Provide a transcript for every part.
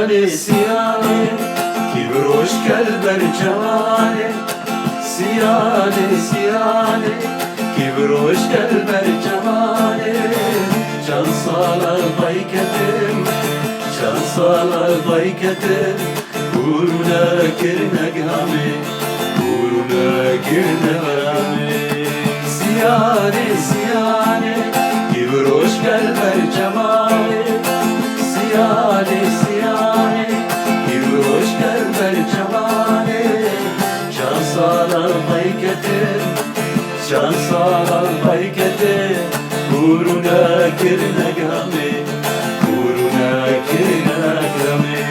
سیانه سیانه کیبروش کل بر جوانه سیانه سیانه کیبروش کل بر جوانه چند سال ضیکتم چند سال ضیکتم بورونا کرنا گامه بورونا کرنا گامه سیانه سیانه کیبروش کل بر جوانه سیانه سیانه کیبروش کل بر جوانه چند سال ضیکتم چند سال ضیکتم بورونا کرنا گامه بورونا کرنا گامه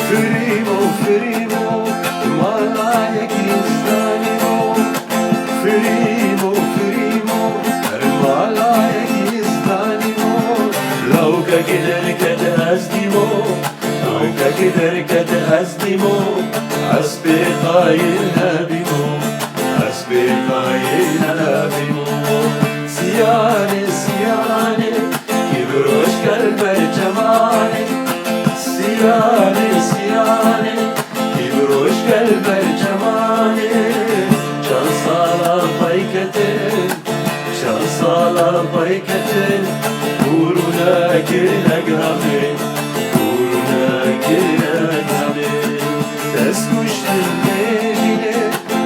فريمو فريمو مالايك يزدانيمو فريمو فريمو مالايك يزدانيمو لو كقدر كده أزديمو لو كقدر كده أزديمو حسبي قايل نبيمو حسبي قايل نبيمو سياني سياني كبروش قلب الجمالي سیانه سیانه کیبروش کل بر جوانه چند سالا بیکتن چند سالا بیکتن بورونا کرنا گامه بورونا کرنا گامه دست کشتن بینه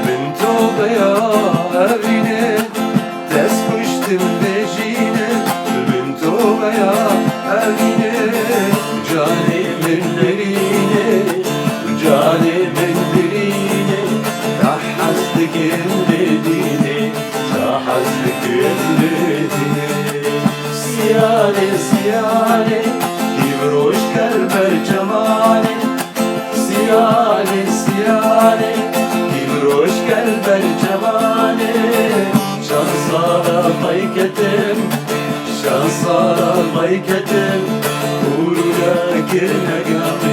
من تو بیا evine دست کشتن بینه من تو بیا evine Canimin derine, canimin derine Tahazlıkın dediğine, tahazlıkın dediğine Siyane siyane, kibroş kelber cemale Siyane siyane, kibroş kelber cemale Şansara bayketim, şansara bayketim Kuruna girne gami